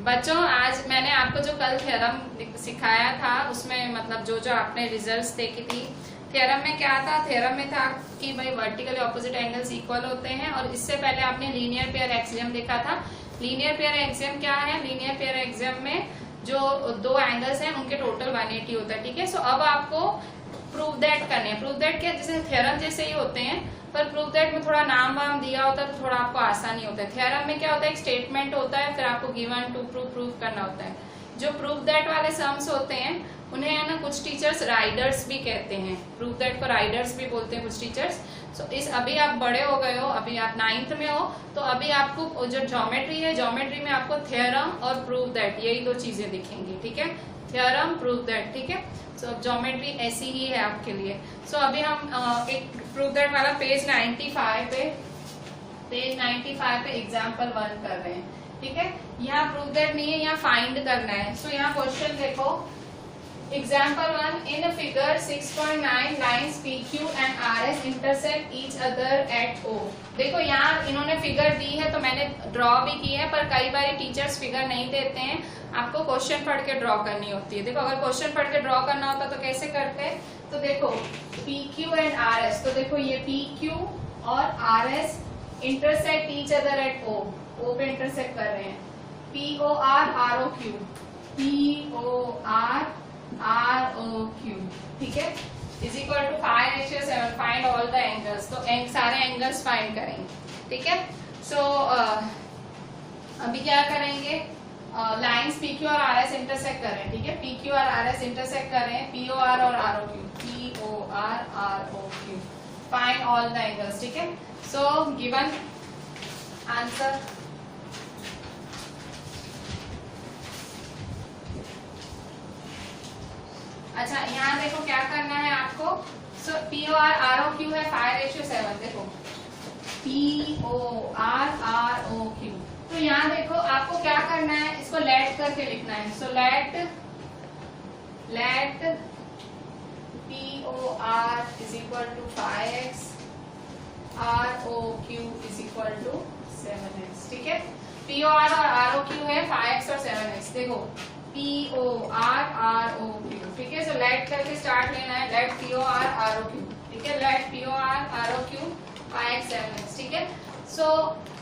बच्चों आज मैंने आपको जो कल थ्योरम सिखाया था उसमें मतलब जो जो आपने रिजल्ट्स देखी थी, थ्योरम में क्या था? थ्योरम में था कि भाई वर्टिकली ऑपोजिट एंगल्स इक्वल होते हैं, और इससे पहले आपने लीनियर पेयर एक्सियम देखा था। लीनियर पेयर एक्सियम क्या है? लीनियर पेयर एक्सियम में जो दो एंगल्स हैं उनके टोटल 180 होता है। ठीक है, सो अब आपको प्रूव दैट करने हैं। प्रूव दैट क्या, जैसे थ्योरम जैसे ही होते हैं, पर प्रूव दैट में थोड़ा नाम वाम दिया होता है तो थोड़ा आपको आसानी होता है। थ्योरम में क्या होता है, एक स्टेटमेंट होता है, फिर आपको गिवन टू प्रूव करना होता है। जो प्रूव दैट वाले सम्स होते हैं उन्हें है ना कुछ टीचर्स राइडर्स भी कहते हैं। प्रूव दैट को राइडर्स भी बोलते हैं कुछ टीचर्स। सो इस अभी आप बड़े हो गए हो, अभी आप 9th में हो, तो अभी आपको जो ज्योमेट्री है, ज्योमेट्री में आपको थ्योरम और प्रूव दैट यही दो चीजें दिखेंगी। ठीक है, थ्योरम प्रूव दैट। ठीक है, सो ज्योमेट्री ऐसी ही है आपके लिए। सो अभी हम एक प्रूव दैट वाला पेज 95 पे एग्जाम्पल 1 कर रहे हैं। ठीक है, यहाँ प्रूव दैट नहीं है, यहाँ फाइंड करना है। सो यहाँ क्वेश्चन देखो, example 1, in figure 6.9 lines PQ and RS intersect each other at O। देखो यहाँ इन्होंने फिगर दी है तो मैंने ड्रॉ भी की है, पर कई बार टीचर्स फिगर नहीं देते हैं, आपको क्वेश्चन पढ़ के ड्रॉ करनी होती है। देखो अगर क्वेश्चन पढ़ के ड्रॉ करना होता तो कैसे करते हैं? तो देखो PQ एंड RS, तो देखो ये PQ और RS intersect each other at O पे इंटरसेक्ट कर रहे हैं। POR ROQ, POR ROQ, ठीक है, is equal to 5/7। Find all the angles, तो सारे एंगल्स फाइंड करेंगे। ठीक है, सो अभी क्या करेंगे, लाइंस PQ और RS इंटरसेक्ट कर रहे हैं। ठीक है, PQ और RS इंटरसेक्ट कर रहे हैं, POR और ROQ, POR ROQ, find all the angles. ठीक है, सो गिवन आंसर, अच्छा यहाँ देखो क्या करना है आपको। सो POR ROQ है 5/7। देखो POR ROQ, तो यहाँ देखो आपको क्या करना है, इसको लेट करके लिखना है। So let POR is equal to 5x, ROQ is equal to 7x। ठीक है, POR और ROQ है 5x और 7x। देखो POR ROQ, ठीक है, सो लेट करके स्टार्ट लेना है, लेट POR ROQ। ठीक है, late POR ROQ 5x 7x। ठीक है, सो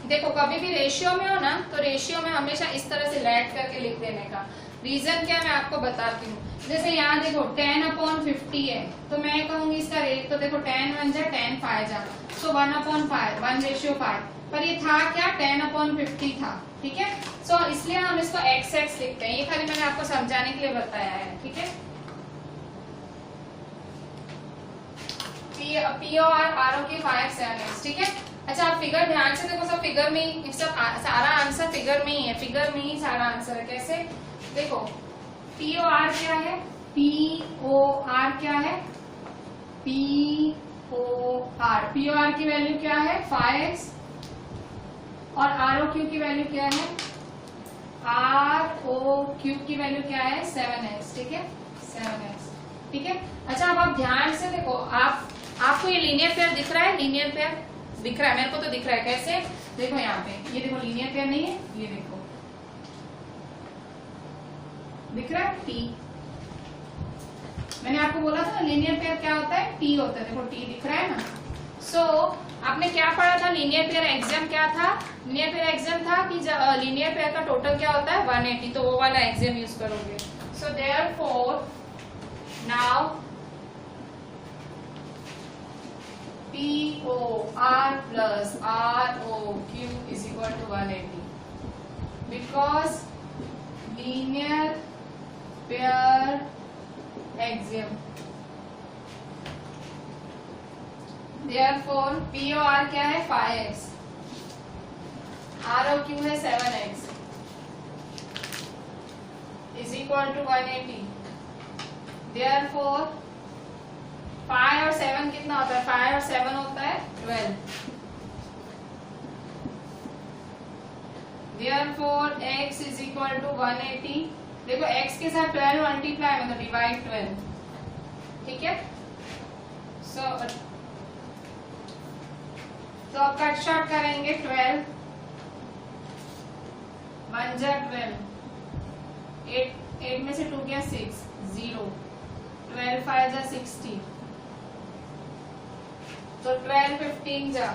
देखो कभी भी रेशियो में हो ना, तो रेशियो में हमेशा इस तरह से लेट करके लिख देने का रीजन क्या मैं आपको बताती हूँ। जैसे यहाँ देखो 10/50 है, तो मैं कहूंगी इसका रेट, तो देखो 10 1 जा 10 5 जा, सो 1/5, 1/5, पर ये था क्या, 10/50 था। ठीक है, सो इसलिए हम इसको XX लिखते हैं। ये खाली मैंने आपको समझाने के लिए बताया है। ठीक है, POR ROQ 5x 7x। ठीक है, अच्छा आप फिगर ध्यान से देखो, सब फिगर में ही, सब सारा आंसर फिगर में ही है, फिगर में ही सारा आंसर है। कैसे देखो, POR क्या है, POR क्या है, POR की वैल्यू क्या है 5x, और ROQ की वैल्यू क्या है, ROQ की वैल्यू क्या है 7x। ठीक है, 7x। ठीक है, अच्छा अब आप ध्यान से देखो, आपको ये लीनियर पेयर दिख रहा है, लीनियर पेयर दिख रहा है, मेरे को तो दिख रहा है। कैसे देखो, यहाँ पे ये देखो लीनियर पेयर नहीं है, ये देखो दिख रहा है T। मैंने आपको बोला था लीनियर पेयर क्या होता है, T होता है। देखो T दिख रहा है ना। सो आपने क्या पढ़ा था, लीनियर पेयर एक्सियम क्या था? लीनियर पेयर एक्सियम था कि लीनियर पेयर का टोटल क्या होता है 180, तो वो वाला एक्सियम यूज करोगे। So therefore now POR plus ROQ is equal to 180 because linear pair axiom. Therefore POR क्या है 5x, ROQ है 7x is equal to 180. Therefore 5 और 7 कितना होता है, 5 और 7 होता है 12। Therefore x is equal to 180। देखो x के साथ 12 मल्टीप्लाई मतलब डिवाइड 12। ठीक है, सो तो अब कट शॉर्ट करेंगे 12 1 जा 12 8 में से 2 गया 6, 0, 12 5 जा 60, तो 12 15 जा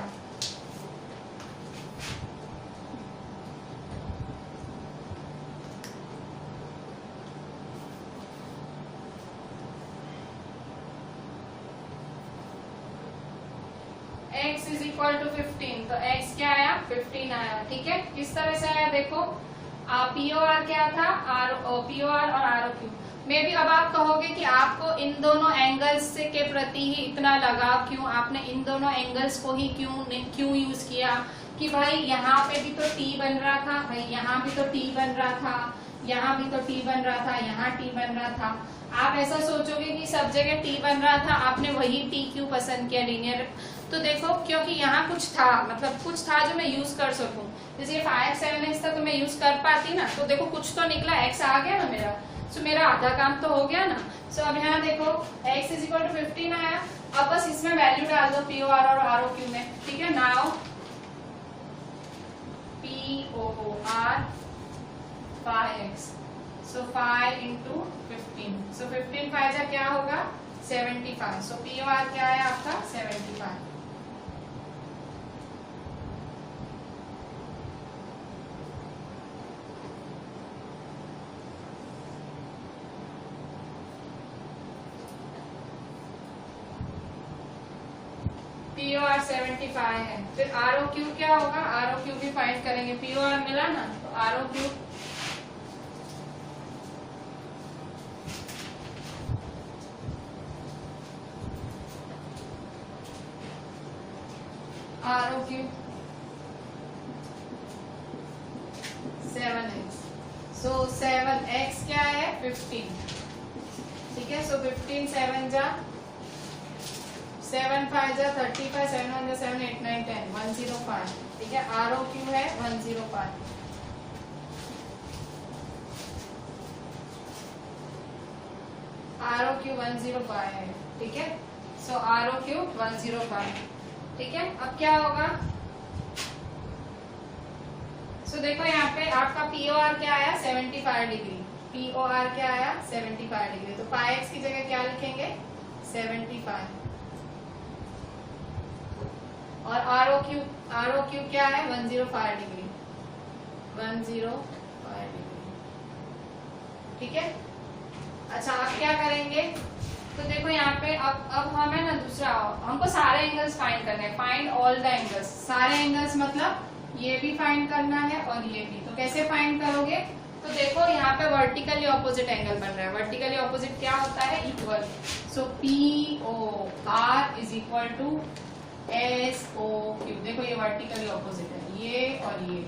x इज इक्वल टू 15, तो x क्या आया 15 आया। ठीक है, किस तरह से आया देखो, POR क्या था, POR और ROQ में भी। अब आप कहोगे कि आपको इन दोनों एंगल्स के प्रति ही इतना लगाव क्यों, आपने इन दोनों एंगल्स को ही क्यों यूज किया, कि भाई यहाँ पे भी तो T बन रहा था, भाई यहाँ भी तो T बन रहा था, यहाँ भी तो T बन रहा था, यहाँ T बन रहा था। आप ऐसा सोचोगे कि सब जगह T बन रहा था, आपने वही T क्यों पसंद किया लीनियर। तो देखो, क्योंकि यहाँ कुछ था, मतलब कुछ था जो मैं यूज कर सकूं। जैसे ये 5x 7x था तो मैं यूज कर पाती ना, तो देखो कुछ तो निकला, x आ गया ना मेरा, तो मेरा आधा काम तो हो गया ना। सो अब यहाँ देखो x इज इक्वल टू 15 आया। अब बस इसमें वैल्यू डाल दो POR और ROQ में। ठीक है, नाउ POR 5x, सो 5 into 15, सो 15 5 जा क्या होगा 75, सो POR क्या है आपका 75। POR 75 है। फिर ROQ क्या होगा, ROQ भी फाइंड करेंगे। POR मिला ना, तो ROQ ROQ 7x, सो 7x क्या है 15। ठीक है, सो 15 7 जा 7 5 जा 35, 7 1 जा 7 8 9 10, 105। ठीक है, ROQ है 105। ROQ 105 है। ठीक है, सो ROQ 105। ठीक है, अब क्या होगा, सो देखो यहाँ पे आपका POR क्या आया 75 डिग्री, POR क्या आया 75 डिग्री, तो 5x की जगह क्या लिखेंगे 75। और ROQ क्या है 105 डिग्री, 105 डिग्री। ठीक है, अच्छा अब क्या करेंगे, तो देखो यहाँ पे अब हमें ना दूसरा, हमको सारे एंगल्स फाइंड करने हैं। फाइंड ऑल द एंगल्स, सारे एंगल्स मतलब ये भी फाइंड करना है और ये भी। तो कैसे फाइंड करोगे, तो देखो यहाँ पे वर्टिकली ऑपोजिट एंगल बन रहा है। वर्टिकली ऑपोजिट क्या होता है equal, so POR is equal to SOQ। देखो ये वर्टिकली ऑपोजिट है, ये और ये।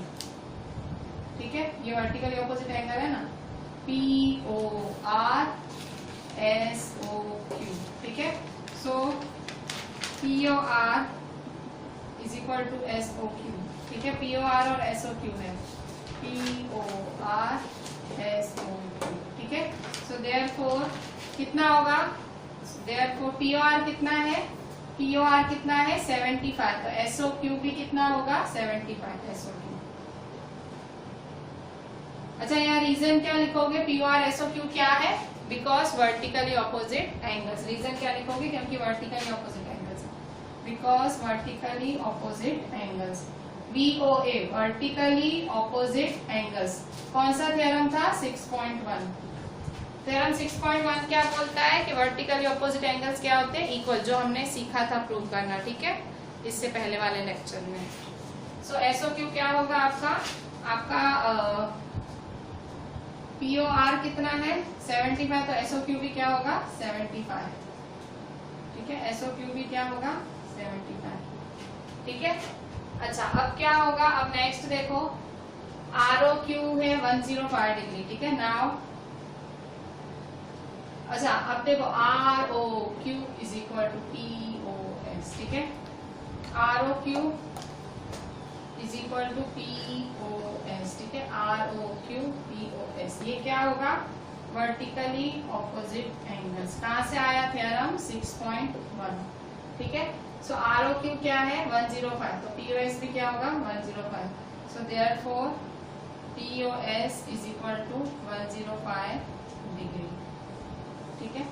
ठीक है, ये वर्टिकली ऑपोजिट एंगल है ना, POR SOQ। ठीक है, so POR is equal to SOQ। ठीक है, POR और SOQ है, POR SOQ। ठीक है, सो देयरफॉर कितना होगा, देयरफॉर POR कितना है, POR कितना है 75, तो SOQ भी कितना होगा 75 SOQ। अच्छा, यहाँ रीजन क्या लिखोगे, POR SOQ क्या है, because vertically opposite angles. Reason क्या लिखोगे, क्योंकि vertically opposite angles, because vertically opposite angles. VOA vertically opposite angles, कौन सा थ्योरम था 6.1। थ्योरम 6.1 क्या बोलता है कि वर्टिकली ऑपोजिट एंगल्स क्या होते हैं इक्वल, जो हमने सीखा था प्रूव करना। ठीक है, इससे पहले वाले लेक्चर में। सो SOQ क्या होगा आपका POR कितना है 75, तो SOQ भी क्या होगा 75। ठीक है, SOQ भी क्या होगा 75। ठीक है, अच्छा अब क्या होगा, अब नेक्स्ट देखो ROQ है 105 डिग्री। ठीक है, नाउ अच्छा अब देखो ROQ is equal to POS। ठीक है, ROQ is equal to POS। ठीक है, ROQ POS, ये क्या होगा वर्टिकली ऑपोजिट एंगल्स। कहाँ से आया थ्योरम 6.1। ठीक है, सो ROQ क्या है 105, तो POS भी क्या होगा 105। So therefore POS is equal to 105। 105 degree. ठीक है,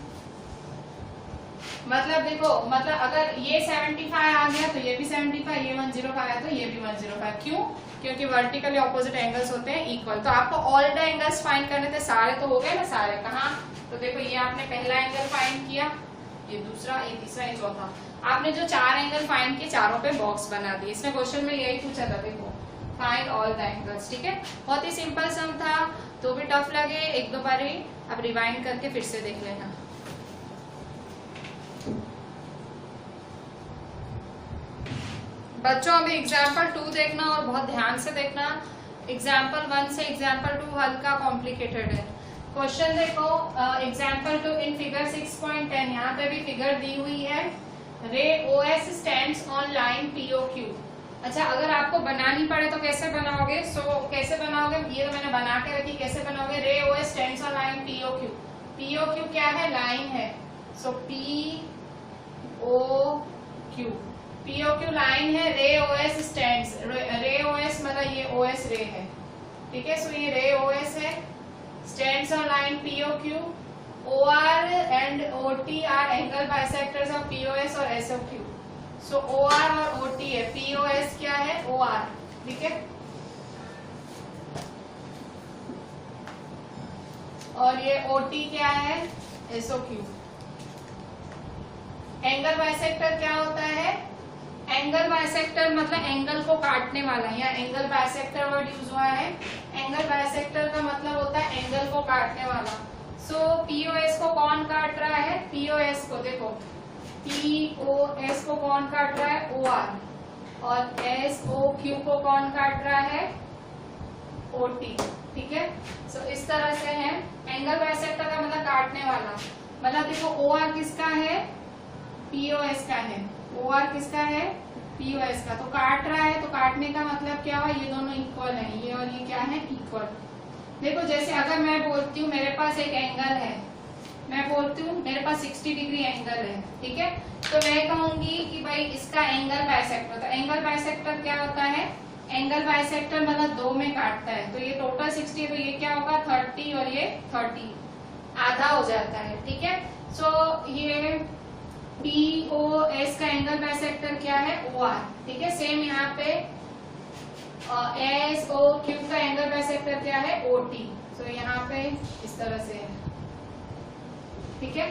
मतलब देखो, मतलब अगर ये 75 आ गया तो ये भी 75, ये 105 आया तो ये भी 105। क्यों? क्योंकि वर्टिकली ऑपोजिट एंगल्स होते हैं इक्वल। तो आपको ऑल द एंगल्स फाइंड करने थे, सारे तो हो गए ना, सारे कहाँ? तो देखो ये आपने पहला एंगल फाइंड किया, ये दूसरा, ये तीसरा, ये चौथा। आपने जो 4 एंगल फाइंड किए, चारों पे बॉक्स बना दिए। इसमें क्वेश्चन में यही पूछा था, देखो फाइंड ऑल द एंगल्स। ठीक है, बहुत ही सिंपल सम था, तो भी टफ लगे एक दो बार ही अब रिवाइंड करके फिर से देख लेना। बच्चों अभी एग्जाम्पल 2 देखना और बहुत ध्यान से देखना। एग्जाम्पल 1 से एग्जाम्पल 2 हल्का कॉम्प्लिकेटेड है। क्वेश्चन देखो, एग्जाम्पल 2 इन फिगर 6.10, यहाँ पे भी फिगर दी हुई है। रे OS stands on line POQ। अच्छा, अगर आपको बनानी पड़े तो कैसे बनाओगे? कैसे बनाओगे? ये तो मैंने बना के रखी, कैसे बनाओगे? रे OS stands on line POQ। POQ क्या है? लाइन है। सो POQ लाइन है। रे OS स्टैंड्स, रे OS मतलब ये OS रे है। ठीक है, सो ये रे OS है, stands on line POQ। OR and OT R angle bisectors of POS और SOQ। सो OR और OT है, POS क्या है? OR। ठीक है, और ये OT क्या है? SOQ। एंगल बाइसेक्टर क्या होता है? एंगल बाइसेक्टर मतलब एंगल को काटने वाला। यहाँ एंगल बाइसेक्टर वर्ड यूज हुआ है। एंगल बाइसेक्टर का मतलब होता है एंगल को काटने वाला। सो POS को कौन काट रहा है? POS को देखो, POS को कौन काट रहा है? OR। और SOQ को कौन काट रहा है? OT। ठीक है, सो इस तरह से है। एंगल बाइसेक्टर का मतलब काटने वाला। मतलब देखो OR किसका है? POS का है। OR किसका है? POS का। तो काट रहा है, तो काटने का मतलब क्या हुआ? ये दोनों इक्वल है, ये और ये क्या है? इक्वल। देखो जैसे अगर मैं बोलती हूँ मेरे पास एक एंगल है, मैं बोलती हूँ मेरे पास 60 डिग्री एंगल है। ठीक है, तो मैं कहूंगी कि भाई इसका एंगल बाइसेक्टर। तो एंगल बाइसेक्टर क्या होता है? एंगल बाइसेक्टर मतलब 2 में काटता है। तो ये टोटल 60 है, तो ये क्या होगा? 30 और ये 30, आधा हो जाता है। ठीक है, सो ये POS का एंगल बाइसेक्टर क्या है? OR। ठीक है, सेम यहाँ पे SOQ का एंगल बाइसेक्टर क्या है? OT। सो यहाँ पे इस तरह से है। ठीक है,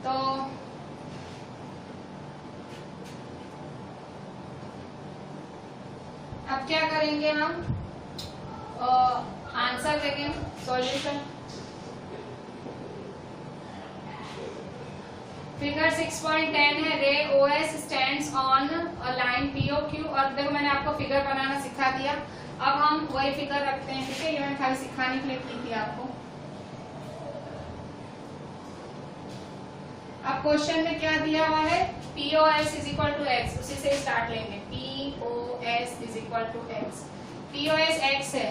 तो अब क्या करेंगे हम? आंसर देखें, सॉल्यूशन। फिगर 6.10 है। रे OS stands on line POQ। और देखो मैंने आपको फिगर बनाना सिखा दिया, अब हम वही फिगर रखते हैं। ठीक है, ये मैंने खाली सिखाने के लिए की थी आपको। अब क्वेश्चन में क्या दिया हुआ है? POS is equal to x, उसी से स्टार्ट लेंगे। POS is equal to x. POS x है,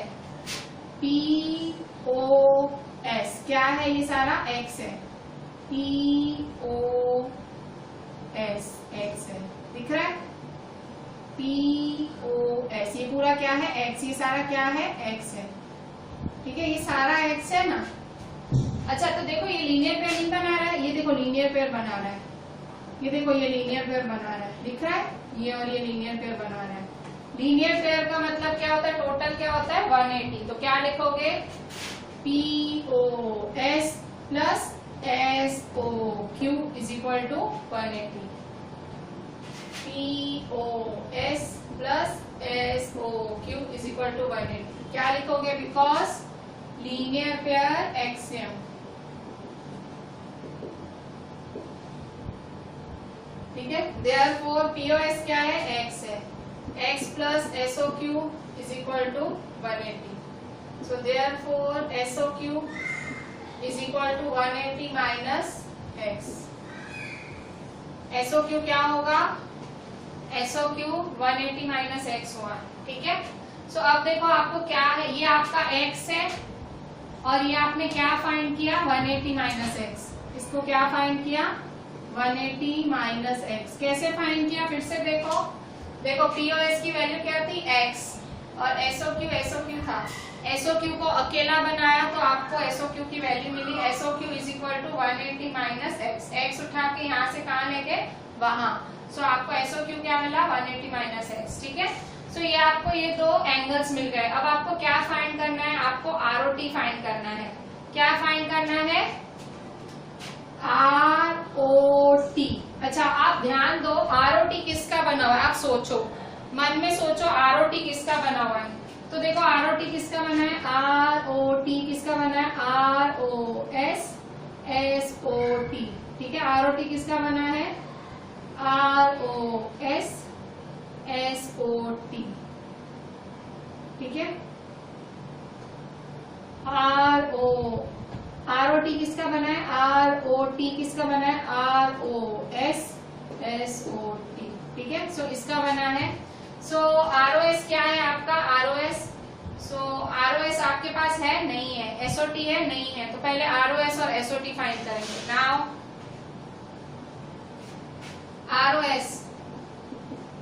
POS क्या है? ये सारा एक्स है, POS एक्स है, दिख रहा है? POS ये पूरा क्या है? एक्स। ये सारा क्या है? एक्स है। ठीक है, ये सारा एक्स है ना। अच्छा, तो देखो ये लीनियर पेयर नहीं बना रहा है, ये देखो लीनियर पेयर बना रहा है। ये देखो ये लीनियर पेयर बना रहा है, दिख रहा है? ये और ये लीनियर पेयर बना रहा है। लीनियर पेयर का मतलब क्या होता है? टोटल क्या होता है? 180। तो क्या लिखोगे? POS plus SOQ is equal to 180। POS plus SOQ is equal to 180। क्या लिखोगे? Because linear pair axiom. ठीक है, देयरफॉर POS क्या है? एक्स है। X plus SOQ is equal to 180। So therefore SOQ is equal to 180 minus x. SOQ क्या होगा? SOQ 180 minus x हुआ। ठीक है, सो अब देखो आपको क्या है? ये आपका एक्स है और ये आपने क्या फाइंड किया? 180 माइनस एक्स। इसको क्या फाइंड किया? 180 माइनस एक्स। कैसे फाइंड किया? फिर से देखो, देखो POS की वैल्यू क्या थी? एक्स, और SOQ था। SOQ को अकेला बनाया तो आपको SOQ की वैल्यू मिली SOQ is equal to 180 minus x, x उठा के यहाँ से कहाँ ले गए वहां, सो आपको SOQ क्या मिला 180 माइनस एक्स, ठीक है। सो ये आपको ये दो एंगल्स मिल गए। अब आपको क्या फाइंड करना है, आपको ROT फाइंड करना है। क्या फाइंड करना है, ROT। अच्छा आप ध्यान दो, ROT किसका बना हुआ है, आप सोचो, मन में सोचो ROT किसका बना हुआ है। तो देखो ROT किसका बना है, ROT किसका बना है, ROS SOT, ठीक है। ROT किसका बना है, ROS SOT, ठीक है। ROT किसका बना है, ROT किसका बना है, ROS SOT, ठीक है। सो इसका बना है। सो ROS क्या है आपका, ROS, सो ROS आपके पास है, नहीं है, SOT है, नहीं है, तो पहले ROS और SOT फाइंड करेंगे। नाउ ROS,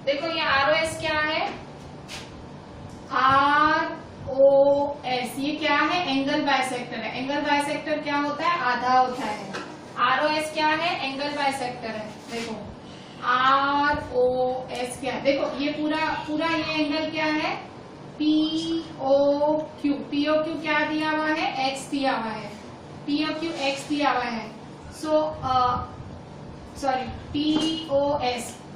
देखो ये ROS क्या है, ROS ये क्या है, एंगल बाइसेक्टर है। एंगल बाइसेक्टर क्या होता है, आधा होता है। ROS क्या है, एंगल बाइसेक्टर है। देखो ROS क्या है, देखो ये पूरा ये एंगल क्या है, POQ। POQ क्या दिया हुआ है, X दिया हुआ है, POQ X दिया हुआ है। सॉरी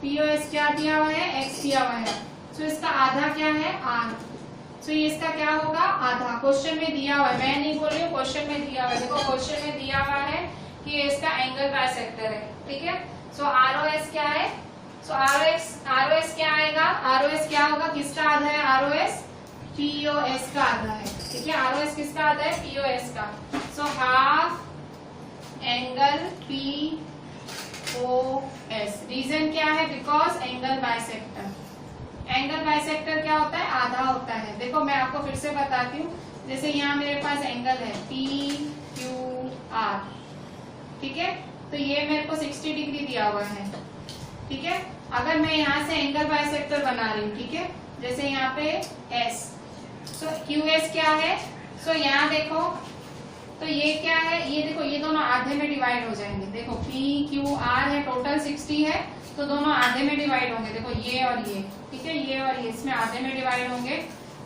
POS क्या दिया हुआ है, X दिया हुआ है। सो इसका आधा क्या है, R। सो ये इसका क्या होगा, आधा। क्वेश्चन में दिया हुआ है, मैं नहीं बोल रही हूँ, क्वेश्चन में दिया हुआ है। देखो क्वेश्चन में दिया हुआ है कि ये इसका एंगल बाइसेक्टर है, ठीक है। सो ROS क्या है, सो ROS क्या आएगा, ROS क्या होगा, किसका आधा है, ROS POS का आधा है, ठीक है। ROS किसका आधा है, POS का। So half angle POS। Reason क्या है, because angle bisector. Angle bisector क्या होता है, आधा होता है। देखो मैं आपको फिर से बताती हूँ, जैसे यहाँ मेरे पास एंगल है PQR, ठीक है, तो ये मेरे को 60 डिग्री दिया हुआ है, ठीक है। अगर मैं यहाँ से एंगल बाइसेक्टर बना रही हूँ, ठीक है, जैसे यहाँ पे S, सो QS क्या है, सो यहाँ देखो, तो ये क्या है, ये देखो ये दोनों आधे में डिवाइड हो जाएंगे। देखो PQR है, टोटल 60 है, तो दोनों आधे में डिवाइड होंगे। देखो ये और ये, ठीक है, ये और ये इसमें आधे में डिवाइड होंगे।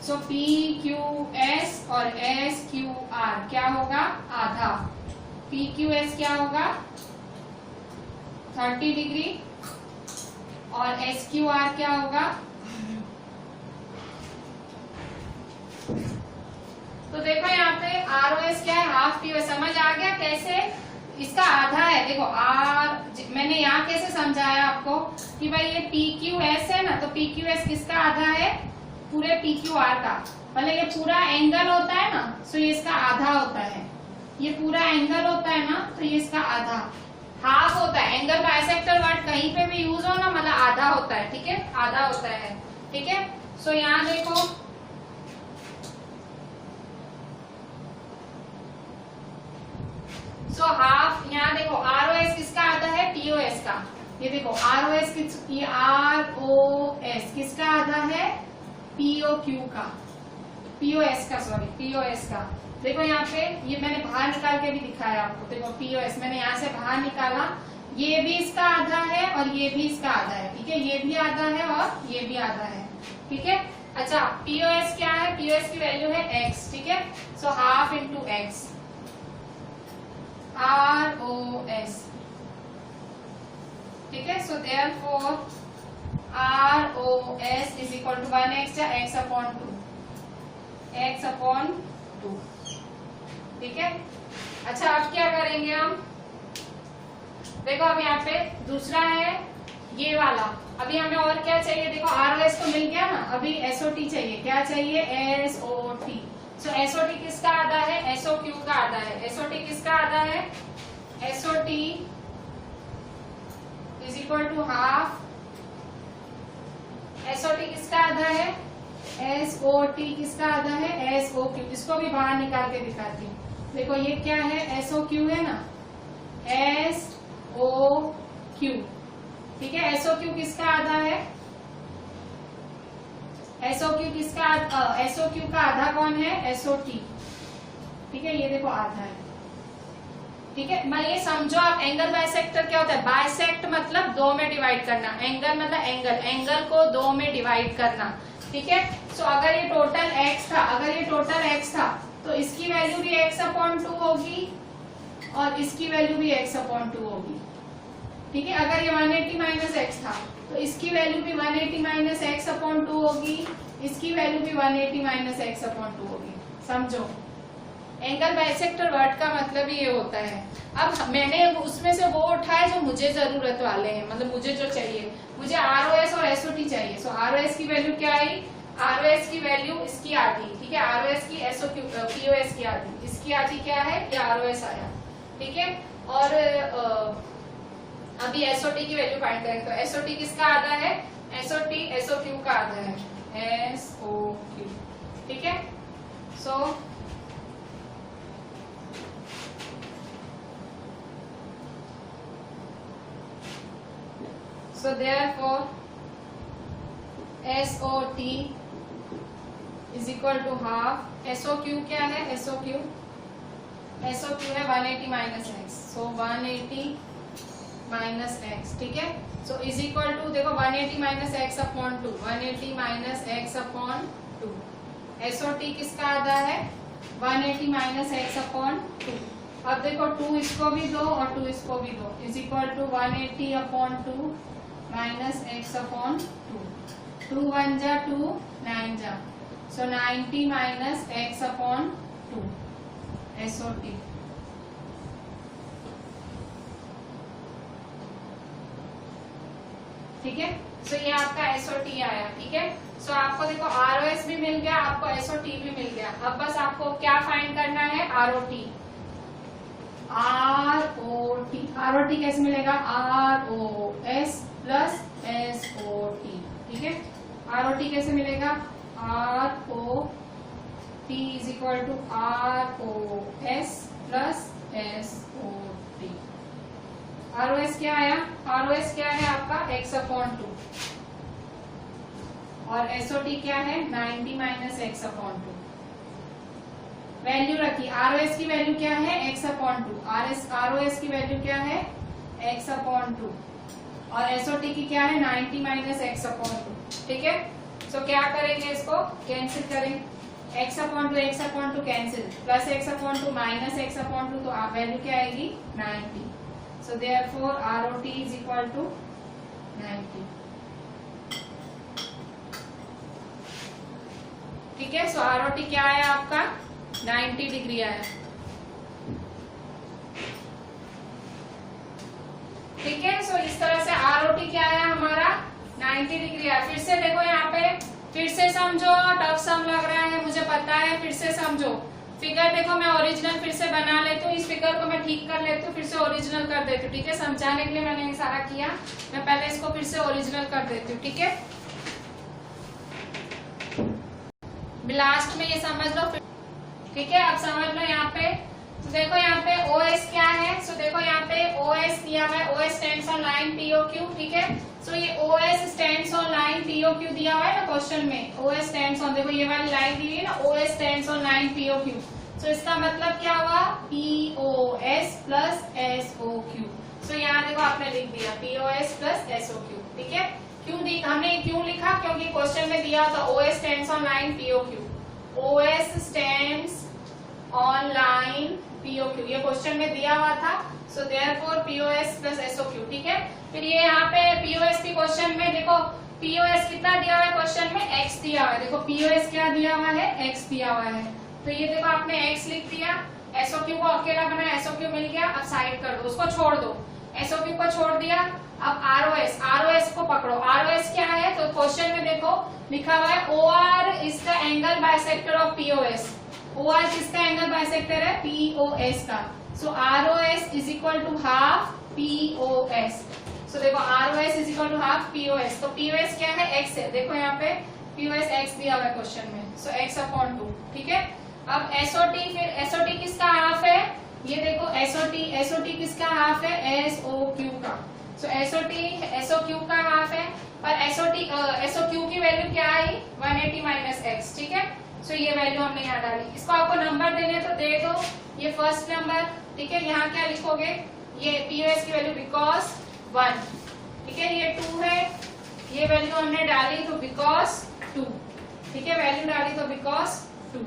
सो PQS और SQR क्या होगा, आधा। PQS क्या होगा 30 डिग्री और SQR क्या होगा, तो देखो यहाँ पे ROS क्या है, हाफ POS। समझ आ गया कैसे, इसका आधा है। देखो मैंने यहाँ कैसे समझाया आपको कि भाई ये PQS है ना, तो PQS किसका आधा है, पूरे PQR का। भले ये पूरा एंगल होता है ना, सो ये इसका आधा होता है। ये पूरा एंगल होता है ना, तो ये इसका आधा, हाफ होता है। एंगल बाइसेक्टर वर्ड कहीं पे भी यूज हो ना, मतलब आधा होता है, ठीक है, आधा होता है, ठीक है। सो यहाँ देखो, सो हाफ, यहाँ देखो ROS किसका आधा है, POS का। ये देखो ROS ये ROS किसका आधा है, POQ का, POS का, सॉरी POS का। देखो यहाँ पे ये मैंने बाहर निकाल के भी दिखाया आपको। देखो POS मैंने यहाँ से बाहर निकाला, ये भी इसका आधा है और ये भी इसका आधा है, ठीक है, ये भी आधा है और ये भी आधा है, ठीक है। अच्छा POS क्या है, POS की वैल्यू है X, ठीक है। So half into X, ROS, ठीक है। So therefore ROS is equal to 1x या x अपॉन 2, ठीक है। अच्छा अब क्या करेंगे हम, देखो अब यहाँ पे दूसरा है ये वाला। अभी हमें और क्या चाहिए, देखो ROS तो मिल गया ना, अभी SOT चाहिए। क्या चाहिए, SOT। सो SOT किसका आधा है, SOQ का आधा है। SOT किसका आधा है, SOT is equal to half, SOT किसका आधा है, SOT किसका आधा है, SOQ। इसको भी बाहर निकाल के दिखाती हूँ। देखो ये क्या है, SOQ है ना, SOQ, ठीक है। SOQ किसका आधा है, SOQ किसका, SOQ का आधा कौन है, SOT, ठीक है, ये देखो आधा है, ठीक है। मैं ये समझो आप, एंगल बाइसेक्टर क्या होता है, बाइसेक्ट मतलब दो में डिवाइड करना, एंगल मतलब एंगल को दो में डिवाइड करना, ठीक है। सो अगर ये टोटल x था, अगर ये टोटल x था तो इसकी वैल्यू भी x/2 होगी और इसकी वैल्यू भी x/2 होगी, ठीक है। अगर ये 180 माइनस x था तो इसकी वैल्यू भी 180 माइनस x/2 होगी, इसकी वैल्यू भी 180 माइनस x/2 होगी, समझो। एंगल बाइसेक्टर वर्ड का मतलब ये होता है। अब मैंने उसमें से वो उठाए जो मुझे जरूरत वाले हैं, मतलब मुझे जो चाहिए, मुझे ROS और SOT चाहिए। सो ROS की वैल्यू क्या आई, ROS की वैल्यू इसकी आधी, ठीक है, ROS की POS की आधी, इसकी आधी क्या है, ये ROS आया, ठीक है। और अभी SOT की वैल्यू फाइंड करें तो SOT किसका आधा है, SOT SOQ का आधा है, SOQ, ठीक है। So therefore SOT is equal to half, SOQ क्या है, SOQ है 180 माइनस एक्स, सो 180 माइनस एक्स, ठीक है। सो इज इक्वल टू, देखो 180 minus x upon 2, 180 minus x upon 2, SOT किसका आधा है, 180 माइनस एक्स अपॉन 2। अब देखो 2 इसको भी दो और 2 इसको भी दो, is equal to 180 upon 2 minus x upon 2, 2 1 जा 2, 9 जा, so 90 minus x upon 2, SOT। ठीक है, सो ये आपका SOT आया, ठीक है। सो आपको देखो ROS भी मिल गया, आपको SOT भी मिल गया। अब बस आपको क्या फाइंड करना है, ROT। ROT कैसे मिलेगा, ROS प्लस SOT, ठीक है। ROT कैसे मिलेगा, ROT is equal to ROS plus SOT। ROS क्या आया, ROS क्या है आपका x अपॉन 2 और SOT क्या है 90 माइनस एक्स अपॉन 2। वैल्यू रखी, ROS की वैल्यू क्या है x अपॉन 2, ROS की वैल्यू क्या है x अपॉन 2 और SOT की क्या है 90 माइनस एक्स अपॉन 2, ठीक है। सो क्या करेंगे, इसको कैंसिल करें, x upon 2 cancel, plus x upon 2 minus x upon 2, तो वैल्यू क्या आएगी 90। So therefore ROT is equal to 90, ठीक है। सो ROT क्या आया आपका 90 डिग्री आया, ठीक है। सो इस तरह से ROT क्या आया हमारा 90 डिग्री आया। फिर से देखो यहाँ पे, फिर से समझो, टफ सम लग रहा है मुझे पता है, फिर से समझो। फिगर देखो मैं ओरिजिनल फिर से बना लेती हूँ, इस फिगर को मैं ठीक कर लेती हूँ, फिर से ओरिजिनल कर देती हूँ, ठीक है। समझाने के लिए मैंने ये सारा किया, मैं पहले इसको फिर से ओरिजिनल कर देती हूँ, ठीक है। लास्ट में ये समझ लो, ठीक है। अब समझ लो यहाँ पे, तो देखो यहाँ पे OS क्या है, सो देखो यहाँ पे OS दिया हुआ है, OS stands on line POQ, ठीक है। सो ये OS stands on line POQ दिया हुआ है ना क्वेश्चन में, OS स्टैंड्स ऑन, देखो ये वाली लाइन दी हुई है ना, OS stands on line POQ। सो इसका मतलब क्या हुआ, POS प्लस SOQ। सो यहाँ देखो आपने लिख दिया POS प्लस SOQ, ठीक है। हमने क्यों लिखा, क्योंकि क्वेश्चन में दिया था OS stands on line POQ, OS stands on line POQ, ये क्वेश्चन में दिया हुआ था। सो देयरफॉर POS प्लस SOQ, ठीक है। फिर ये यहाँ पे POS की क्वेश्चन में देखो, POS कितना दिया हुआ है क्वेश्चन में, x दिया हुआ है, देखो POS क्या दिया हुआ है, x दिया हुआ है, तो ये देखो आपने x लिख दिया, SOQ को अकेला बनाया, SOQ मिल गया, अब साइड कर दो, उसको छोड़ दो, SOQ को छोड़ दिया। अब ROS को पकड़ो, ROS क्या है, तो क्वेश्चन में देखो लिखा हुआ है OR is the angle bisector of POS। OR किसका एंगल बाइसेक्टर है, POS का। So ROS is equal to half POS। So देखो ROS is equal to half POS, तो POS क्या है, x है, देखो यहाँ पे POS x दिया हुआ है क्वेश्चन में, सो x अपॉन 2, ठीक है। अब SOT, फिर SOT किसका हाफ है, ये देखो SOT किसका हाफ है, SOQ का। सो SOQ का हाफ है, और एसओक्यू की वैल्यू क्या आई 180 माइनस एक्स, ठीक है। सो ये वैल्यू हमने यहाँ डाली। इसको आपको नंबर देने तो दे दो, ये फर्स्ट नंबर, ठीक है। यहाँ क्या लिखोगे, ये पीओएस की वैल्यू बिकॉज 1, ठीक है। ये 2 है, ये वैल्यू हमने डाली तो बिकॉज 2, ठीक है, वैल्यू डाली तो बिकॉज 2,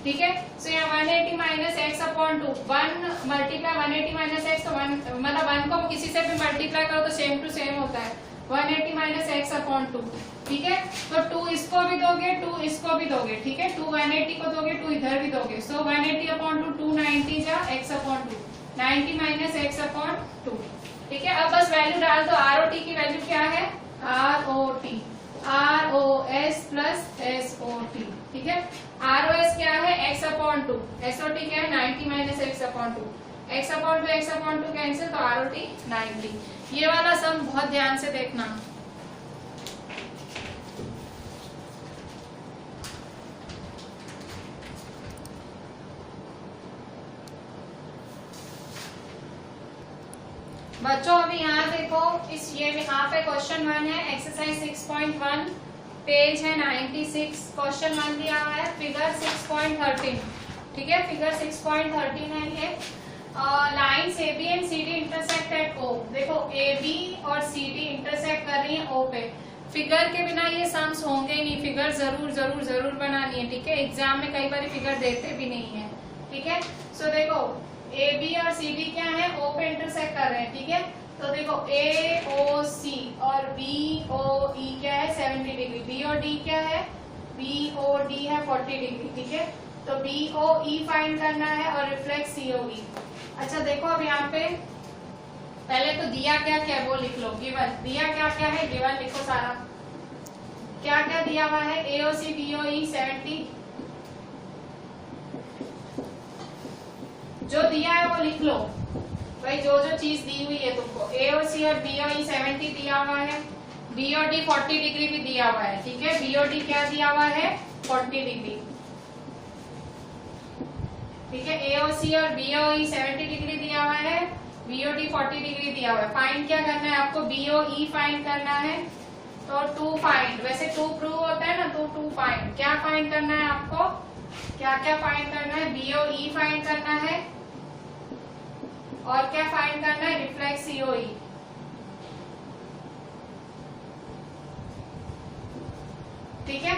ठीक है। सो यहाँ 180 minus x upon 2, 1 multiply 180 minus x, तो 1 मतलब 1 को किसी से भी मल्टीप्लाई करो तो सेम टू सेम होता है, 180 माइनस एक्स अपॉन 2, ठीक है। तो 2 इसको भी दोगे, 2 इसको भी दोगे, ठीक है। 2 180 को दोगे, 2 इधर भी दोगे। सो 180 अपॉन 2, 290 जा x upon 2, 90 minus x upon 2, ठीक है। अब बस वैल्यू डाल दो। आरओटी की वैल्यू क्या है, आरओटी आरओएस प्लस एसओटी, ठीक है। आरओएस क्या है एक्स अपॉन 2, एसओटी क्या है 90 minus x upon 2, x upon 2 x upon 2 cancel, तो आरओटी 90। ये वाला सम बहुत ध्यान से देखना। बच्चों अभी यहाँ देखो, इस ये यहाँ पे क्वेश्चन 1 है, एक्सरसाइज 6.1, पेज है 96, क्वेश्चन 1 दिया हुआ है, फिगर 6.13, ठीक है। फिगर 6.13 है ये। Lines A B and C D intersect at O. देखो ए बी और सी डी इंटरसेक्ट कर रही है ओ पे। फिगर के बिना ये सम्स होंगे ही नहीं, फिगर जरूर जरूर जरूर बनानी है, ठीक है। एग्जाम में कई बार फिगर देते भी नहीं है, ठीक है। सो देखो ए बी और सी डी क्या है, ओ पे इंटरसेक्ट कर रहे हैं, ठीक है। तो देखो ए ओ सी और बी ओ ई क्या है 70 डिग्री, बी ओ डी क्या है, बी ओ डी है 40 डिग्री, ठीक है। तो बी ओ ई फाइंड करना है और रिफ्लेक्ट सी ओ ई। अच्छा देखो अब यहाँ पे पहले तो दिया क्या क्या है वो लिख लो, गिवन दिया क्या क्या है, गिवन लिखो सारा, क्या क्या दिया हुआ है, ए ओ सी बी ओ ई 70, जो दिया है वो लिख लो भाई, जो जो चीज दी हुई है तुमको। एओसी और बीओई 70 दिया हुआ है, बीओडी 40 डिग्री भी दिया हुआ है, ठीक है। बीओडी क्या दिया हुआ है 40 डिग्री, ठीक है। एओसी और बीओई 70 डिग्री दिया हुआ है, बीओडी 40 डिग्री दिया हुआ है। फाइंड क्या करना है आपको, बीओई फाइंड करना है, तो 2 फाइंड, वैसे 2 प्रूव होता है ना, तो 2 फाइंड, क्या फाइंड करना है आपको, क्या क्या फाइंड करना है, बीओई फाइंड करना है और क्या फाइंड करना है, रिफ्लेक्ट सीओई, ठीक है।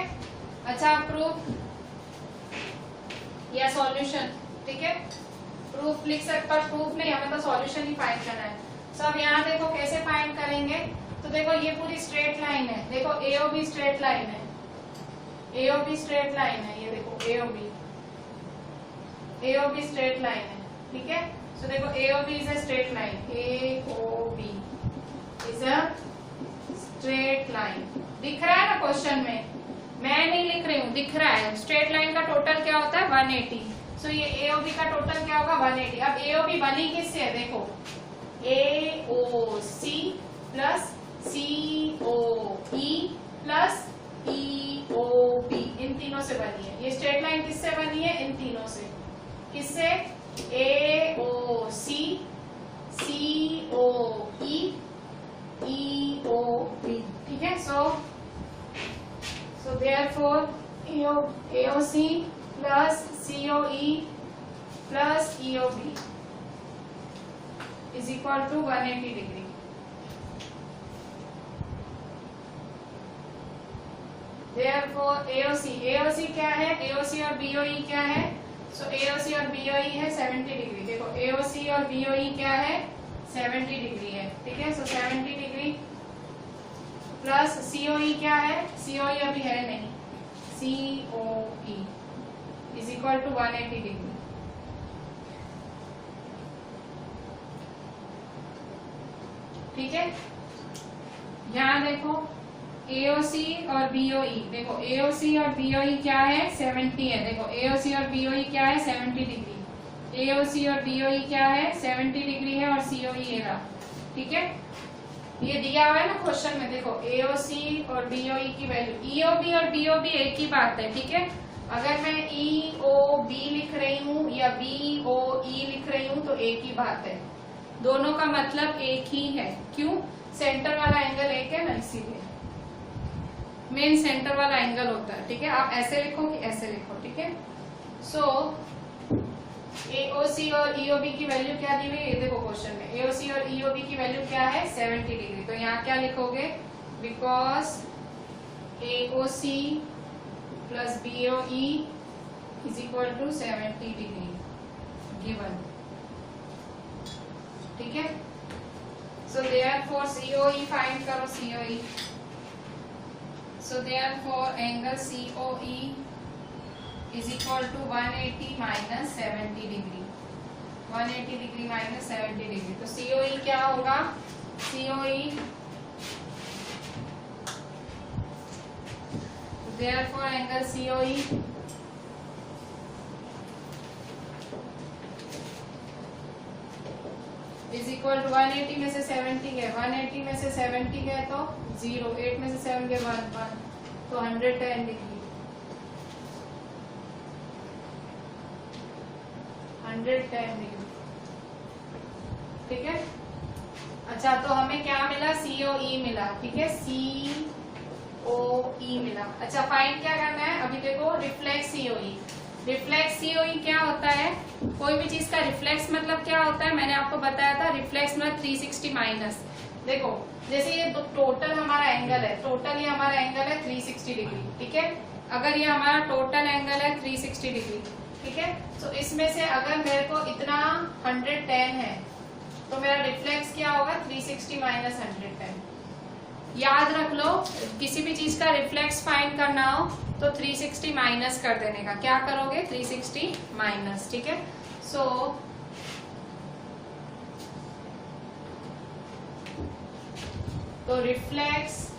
अच्छा प्रूफ या सॉल्यूशन, ठीक है। प्रूफ लिख सकते, पर प्रूफ नहीं, हमें तो सॉल्यूशन ही फाइंड करना है। सो अब यहाँ देखो कैसे फाइंड करेंगे, तो देखो ये पूरी स्ट्रेट लाइन है, देखो एओबी स्ट्रेट लाइन है, एओबी स्ट्रेट लाइन है, ये देखो एओबी स्ट्रेट लाइन है, ठीक है। सो देखो AOB is a straight line, AOB is a straight line, दिख रहा है ना क्वेश्चन में, मैं नहीं लिख रही हूँ, दिख रहा है। स्ट्रेट लाइन का टोटल क्या होता है 180, सो ये AOB का टोटल क्या होगा 180। अब AOB बनी किससे है, देखो AOC plus COE plus EOB, इन तीनों से बनी है। ये स्ट्रेट लाइन किससे बनी है, इन तीनों से, किससे, AOC COE EOB, ठीक है। so therefore AOC plus COE plus EOB is equal to 180 degree. therefore AOC क्या है, AOC और BOE क्या है, सो AOC और BOE है 70 डिग्री। देखो AOC और BOE क्या है 70 डिग्री है, ठीक है। सो 70 डिग्री प्लस COE क्या है, COE अभी है नहीं, COE is equal to 180 degree, ठीक है। यहाँ देखो AOC और BOE, देखो AOC और BOE क्या है 70 है, देखो AOC और BOE क्या है 70 डिग्री, AOC और BOE क्या है 70 डिग्री है और COE है, ठीक है। ये दिया हुआ है ना क्वेश्चन में, देखो AOC और BOE की वैल्यू, EOB और BOB एक ही बात है, ठीक है। अगर मैं EOB लिख रही हूँ या BOE लिख रही हूँ तो एक ही बात है, दोनों का मतलब एक ही है, क्यों, सेंटर वाला एंगल एक है ना, इसीलिए, मेन सेंटर वाला एंगल होता है, ठीक है। आप ऐसे लिखो कि ऐसे लिखो, ठीक है। सो AOC और EOB की वैल्यू क्या दी हुई है, ये देखो क्वेश्चन में AOC और EOB की वैल्यू क्या है 70 डिग्री। तो यहाँ क्या लिखोगे, because AOC plus BOE is equal to 70 degree given, ठीक है। सो देयरफॉर COE फाइंड करो, COE। So therefore angle COE is equal to 180 minus 70 degree, 180 degree minus 70 degree। तो COE क्या होगा, COE therefore angle COE is equal to 180 में से 70 गए, 180 में से 70 गए तो 0, 8 में से 7 गए 1, तो 110 डिग्री, 110 डिग्री, ठीक है। अच्छा, तो हमें क्या मिला, COE मिला, ठीक है, COE मिला। अच्छा, फाइंड क्या करना है, अभी देखो रिफ्लेक्स COE। रिफ्लेक्स COE क्या होता है, कोई भी चीज का रिफ्लेक्स मतलब क्या होता है, मैंने आपको बताया था, रिफ्लेक्स मतलब 360 माइनस। देखो जैसे ये टोटल हमारा एंगल है, टोटल ये हमारा एंगल है 360 डिग्री, ठीक है। अगर ये हमारा टोटल एंगल है 360 डिग्री, ठीक है, तो इसमें से अगर मेरे को इतना 110 है तो मेरा रिफ्लेक्स क्या होगा 360 माइनस 110। याद रख लो, किसी भी चीज का रिफ्लेक्स फाइंड करना हो तो 360 माइनस कर देने का, क्या करोगे 360 माइनस, ठीक है। सो तो reflex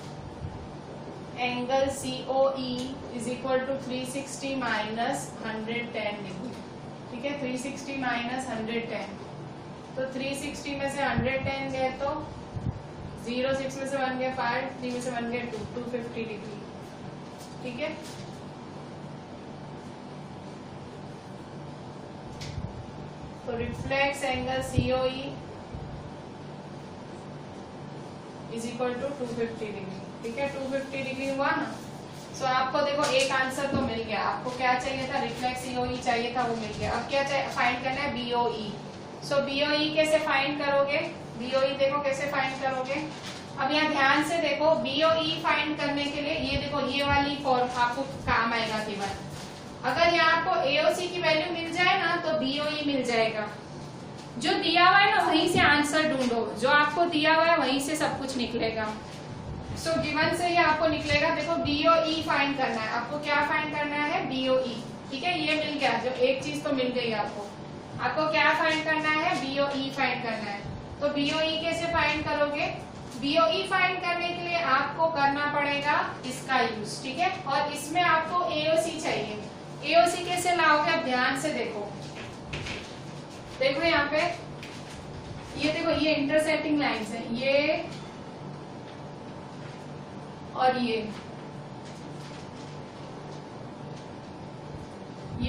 angle COE is equal to 360 minus 110 degree, ठीक है, 360 माइनस 110। तो 360 में से 110 गए तो 0, 6 में से 1 गए 5, 3 में से 1 गए 2, 250 डिग्री, ठीक है। तो reflex angle COE is equal to 250 degree, ठीक है, 250 डिग्री हुआ ना। सो आपको देखो एक आंसर तो मिल गया, आपको क्या चाहिए था, रिफ्लेक्स COE चाहिए था, वो मिल गया। अब क्या फाइंड करना है, BOE। सो BOE कैसे फाइंड करोगे, BOE देखो कैसे फाइंड करोगे। अब यहाँ ध्यान से देखो, BOE फाइंड करने के लिए ये देखो ये वाली फॉर्म आपको काम आएगा केवल। अगर यहाँ आपको AOC की वैल्यू मिल जाए ना तो BOE मिल जाएगा। जो दिया हुआ है ना वहीं से आंसर ढूंढो, जो आपको दिया हुआ है वहीं से सब कुछ निकलेगा। सो गिवन से ही आपको निकलेगा। देखो BOE फाइंड करना है, आपको क्या फाइंड करना है, BOE, ठीक है, ये मिल गया, जो एक चीज तो मिल गई आपको। आपको क्या फाइंड करना है, BOE फाइंड करना है। तो BOE कैसे फाइंड करोगे, BOE फाइंड करने के लिए आपको करना पड़ेगा इसका यूज, ठीक है, और इसमें आपको AOC चाहिए। AOC कैसे लाओगे, अब ध्यान से देखो, देखो यहाँ पे ये देखो ये इंटरसेक्टिंग लाइंस है, ये और ये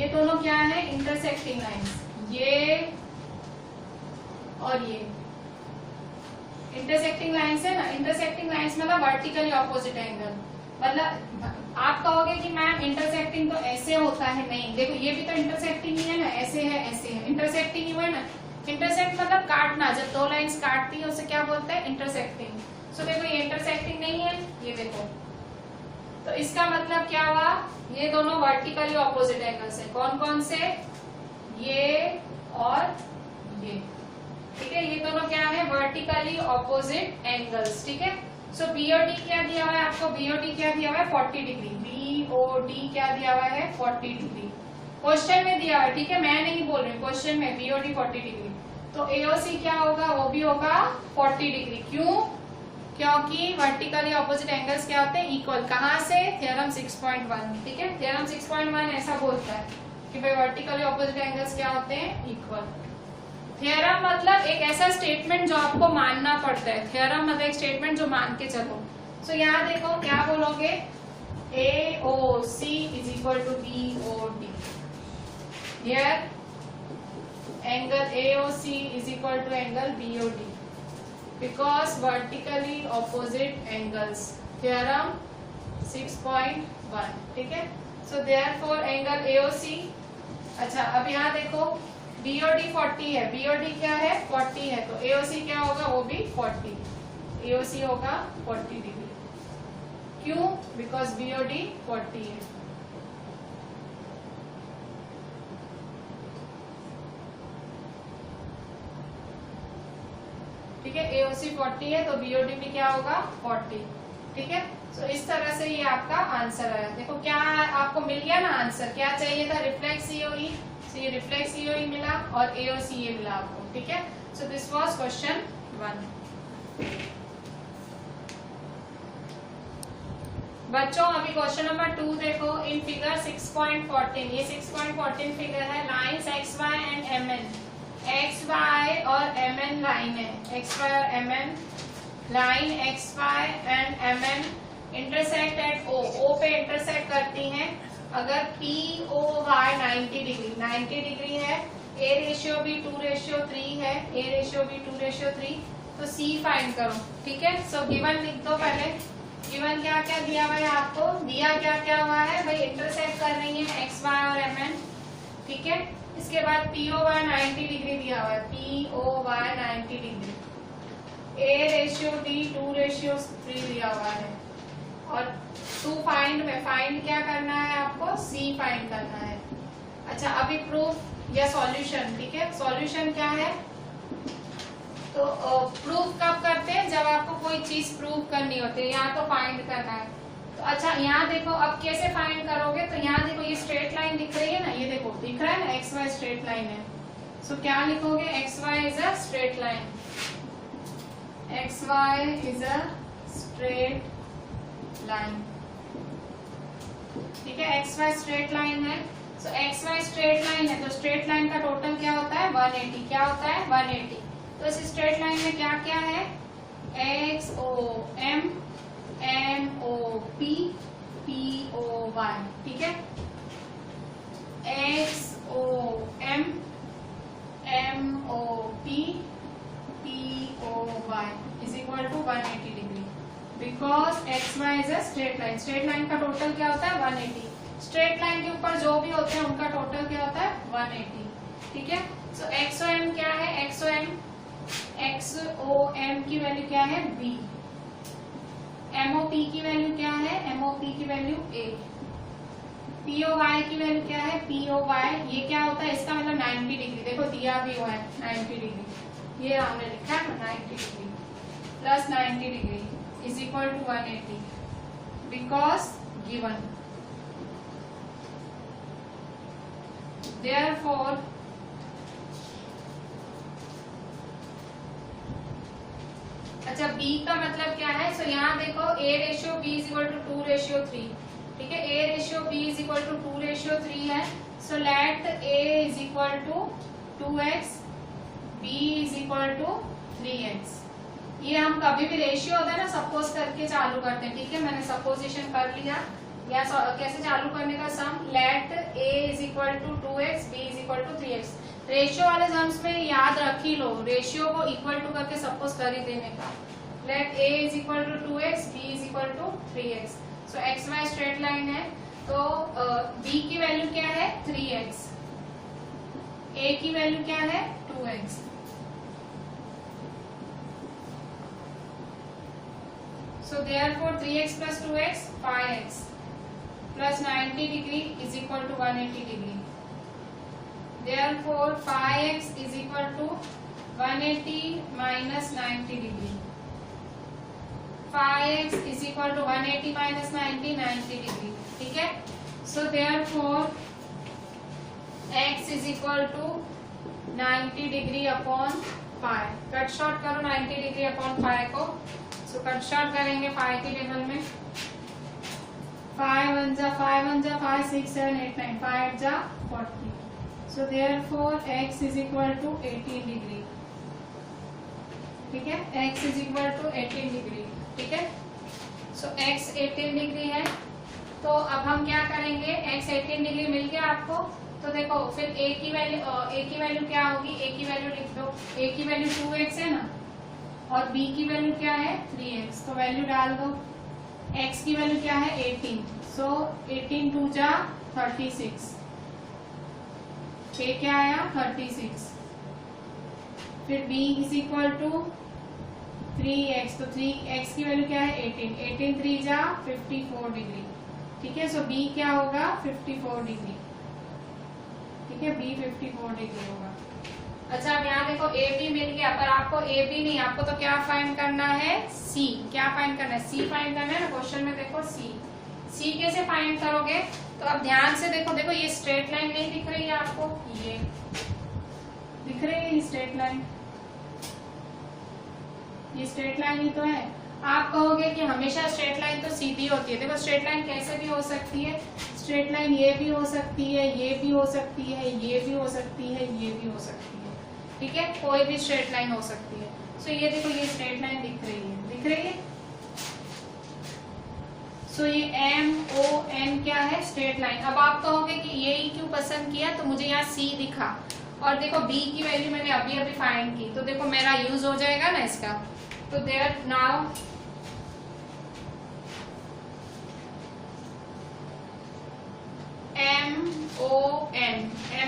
दोनों क्या है, इंटरसेक्टिंग लाइंस, ये और ये इंटरसेक्टिंग लाइंस है ना। इंटरसेक्टिंग लाइंस मतलब वर्टिकली ऑपोजिट एंगल। मतलब आप कहोगे कि मैम इंटरसेक्टिंग तो ऐसे होता है, नहीं, देखो ये भी तो इंटरसेक्टिंग ही है ना, ऐसे है ऐसे है, इंटरसेक्टिंग ही हुआ है ना। इंटरसेक्ट मतलब काटना, जब दो लाइंस काटती है उसे क्या बोलते हैं, इंटरसेक्टिंग। सो देखो ये इंटरसेक्टिंग नहीं है, ये देखो, तो इसका मतलब क्या हुआ, ये दोनों वर्टिकली ऑपोजिट एंगल्स है। कौन कौन से, ये और ये, ठीक है, ये दोनों क्या है, वर्टिकली ऑपोजिट एंगल्स, ठीक है। सो BOD क्या दिया हुआ है आपको, BOD क्या दिया हुआ है 40 डिग्री, BOD क्या दिया हुआ है 40 डिग्री, क्वेश्चन में दिया हुआ है, ठीक है, मैं नहीं बोल रही, क्वेश्चन में BOD 40 डिग्री। तो AOC क्या होगा, वो भी होगा 40 डिग्री। क्यों, क्योंकि वर्टिकली ऑपोजिट एंगल्स क्या होते हैं, इक्वल। कहाँ से, थ्योरम 6.1, ठीक है, थ्योरम 6.1 ऐसा बोलता है कि भाई वर्टिकली ऑपोजिट एंगल्स क्या होते हैं, इक्वल। थ्योरम मतलब एक ऐसा स्टेटमेंट जो आपको मानना पड़ता है, थ्योरम मतलब एक स्टेटमेंट जो मान के चलो। सो यहाँ देखो क्या बोलोगे, AOC is equal to BOD। Here angle AOC is equal to angle BOD because vertically opposite angles. Theorem 6.1, ठीक है। सो देयरफॉर एंगल AOC, अच्छा अब यहाँ देखो BOD 40 है, BOD क्या है 40 है, तो AOC क्या होगा, वो भी 40, AOC होगा 40 डिग्री। क्यों? बिकॉज BOD 40 है। ठीक है, AOC 40 है तो BOD भी क्या होगा 40, ठीक है। सो इस तरह से ये आपका आंसर आया। देखो क्या आपको मिल गया ना आंसर, क्या चाहिए था, रिफ्लेक्स COE, तो ये रिफ्लेक्स COE मिला और AOC ये मिला आपको, ठीक है। So this was question 1। बच्चों अभी क्वेश्चन नंबर 2 देखो। इन फिगर 6.14, ये 6.14 फिगर है, lines XY and MN, XY और MN लाइन है, XY और MN line XY and MN intersect at O पे इंटरसेक्ट करती हैं। अगर POY 90 डिग्री है, A रेशियो भी 2:3 है, A रेशियो भी 2:3, तो C फाइंड करो, ठीक है। सो गिवन लिख दो पहले। गिवन क्या क्या दिया हुआ है आपको, दिया क्या क्या हुआ है भाई, इंटरसेक्ट कर रही है XY और MN, ठीक है। इसके बाद POY 90 डिग्री दिया हुआ है, POY 90 degree, A ratio D 2:3 दिया हुआ है, और 2 फाइंड में फाइंड क्या करना है आपको, C फाइंड करना है। अच्छा अभी प्रूफ या सॉल्यूशन, ठीक है। सॉल्यूशन क्या है, तो प्रूफ कब करते हैं, जब आपको कोई चीज प्रूव करनी होती है, यहाँ तो फाइंड करना है। तो अच्छा यहाँ देखो अब कैसे फाइंड करोगे, तो यहाँ देखो ये स्ट्रेट लाइन दिख रही है ना, ये देखो दिख रहा है ना, XY स्ट्रेट लाइन है। सो क्या लिखोगे, XY is a straight line, XY is a straight line, ठीक है। XY स्ट्रेट लाइन है, सो XY स्ट्रेट लाइन है तो स्ट्रेट लाइन का टोटल क्या होता है 180, क्या होता है 180। तो इस स्ट्रेट लाइन में क्या क्या है, XOM MOP POY, ठीक है। XOM MOP POY is equal to 180 degree, because XY is a straight line. Straight line का टोटल क्या होता है 180, स्ट्रेट लाइन के ऊपर जो भी होते हैं उनका टोटल क्या होता है 180, ठीक है। सो XOM क्या है, XOM की वैल्यू क्या है B, MOP की वैल्यू क्या है, MOP की वैल्यू A, POY की वैल्यू क्या है, POY ये क्या होता है, इसका मतलब 90 डिग्री, देखो दिया भी हुआ है 90 डिग्री, ये हमने लिखा है 90 degree plus 90 degree is equal to 180, because given. Therefore अच्छा B का मतलब क्या है, सो यहाँ देखो A ratio B is equal to 2:3, ठीक है। A ratio B is equal to 2:3 है, so let A is equal to 2x, B is equal to 3x। ये हम कभी भी रेशियो होता है ना सपोज करके चालू करते हैं, ठीक है। मैंने सपोजिशन कर लिया, या कैसे चालू करने का sum, let A is equal to 2x, B is equal to 3x। Ratio वाले सम्स में याद रख ही लो, रेशियो को इक्वल टू करके सपोज कर ही देने का। Let A is equal to 2x, B is equal to 3x। So XY straight line है, तो B की वैल्यू क्या है 3x, A की वैल्यू क्या है 2x। So therefore 3x plus 2x 5x plus 90 degree is equal to 180 degree. Therefore 5x is equal to 180 minus 90 degree. 5x is equal to 180 minus 90 degree, ठीक है। So therefore x is equal to 90 degree upon pi. Cut short करो 90 degree upon pi को, so cut short करेंगे pi के table में। 5 1 जा 5 6 7 8 9 5 जा 40। So therefore x is equal to 18 degree, ठीक है। x is equal to 18 degree, ठीक है। So x 18 डिग्री है, तो अब हम क्या करेंगे, x 18 डिग्री मिल गया आपको, तो देखो फिर a की वैल्यू क्या होगी, a की वैल्यू लिख दो, a की वैल्यू 2x है ना, और b की वैल्यू क्या है 3x, तो वैल्यू डाल दो। x की वैल्यू क्या है 18, सो 18 2 जा 36, a क्या आया 36, फिर b is equal to 3x, तो 3x की वैल्यू क्या है 18, 18 3 जा 54 डिग्री, ठीक है। सो b क्या होगा 54 डिग्री, ठीक है, b 54 डिग्री होगा। अच्छा अब यहाँ देखो ए बी मिल गया, पर आपको ए बी नहीं, आपको तो क्या फाइंड करना है सी, क्या फाइंड करना है सी फाइंड करना है ना, क्वेश्चन में देखो सी कैसे फाइंड करोगे, तो अब ध्यान से देखो, देखो ये स्ट्रेट लाइन नहीं दिख रही है आपको, ये दिख रही है स्ट्रेट लाइन, ये स्ट्रेट लाइन ही तो है। आप कहोगे कि हमेशा स्ट्रेट लाइन तो सीधी होती है, देखो स्ट्रेट लाइन कैसे भी हो सकती है, स्ट्रेट लाइन ये भी हो सकती है, ये भी हो सकती है, ये भी हो सकती है, ये भी हो सकती है, ठीक है, कोई भी स्ट्रेट लाइन हो सकती है। सो ये देखो ये स्ट्रेट लाइन दिख रही है, सो ये MON क्या है स्ट्रेट लाइन। अब आप कहोगे कि ये ही क्यों पसंद किया, तो मुझे यहाँ C दिखा, और देखो B की वैल्यू मैंने अभी फाइंड की, तो देखो मेरा यूज हो जाएगा ना इसका, तो there now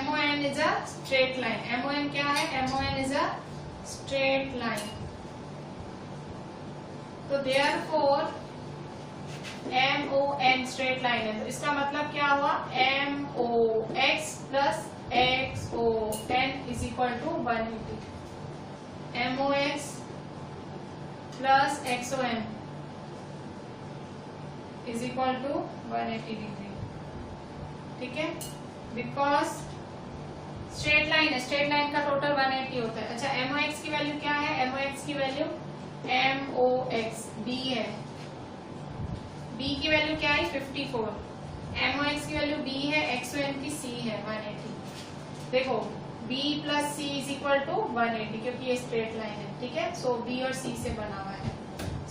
MON is a straight line, MON क्या है, MON is a straight line, तो therefore MON straight line है, तो इसका मतलब क्या हुआ MOX plus XON is equal to 180, MOX plus XON is equal to 180 degree, ठीक है, बिकॉज स्ट्रेट लाइन है, स्ट्रेट लाइन का टोटल 180 होता है। अच्छा MOX की वैल्यू क्या है, MOX की वैल्यू MOX B है, B की वैल्यू क्या है 54, MOX की वैल्यू B है, XON की C है 180, देखो B plus C is equal to 180, क्योंकि ये स्ट्रेट लाइन है, ठीक है, सो B और C से बना हुआ है,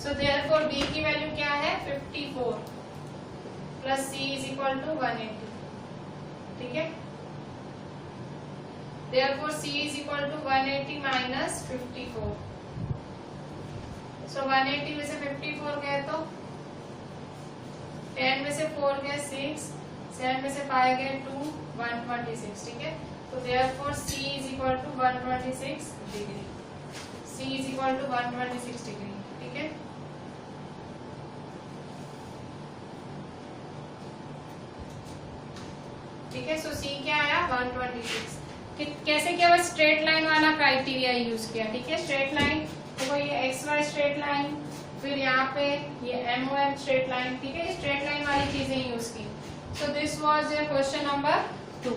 सो देयरफॉर B की वैल्यू क्या है 54 plus C is equal to 180, ठीक है, therefore C is equal to 180 minus 54, so 180 में से 54 गए तो 10 में से 4 गए 6, 7 में से 5 गए 2, 126, ठीक है, तो therefore C is equal to 126 degree, C is equal to 126 degree, ठीक है। ठीक है, सो सी क्या आया 126, कैसे किया, बस स्ट्रेट लाइन वाला क्राइटेरिया यूज किया, ठीक है, स्ट्रेट लाइन, देखो ये XY स्ट्रेट लाइन, फिर यहाँ पे ये MOM स्ट्रेट लाइन, ठीक है, स्ट्रेट लाइन वाली चीजें यूज की। So this was your question number 2।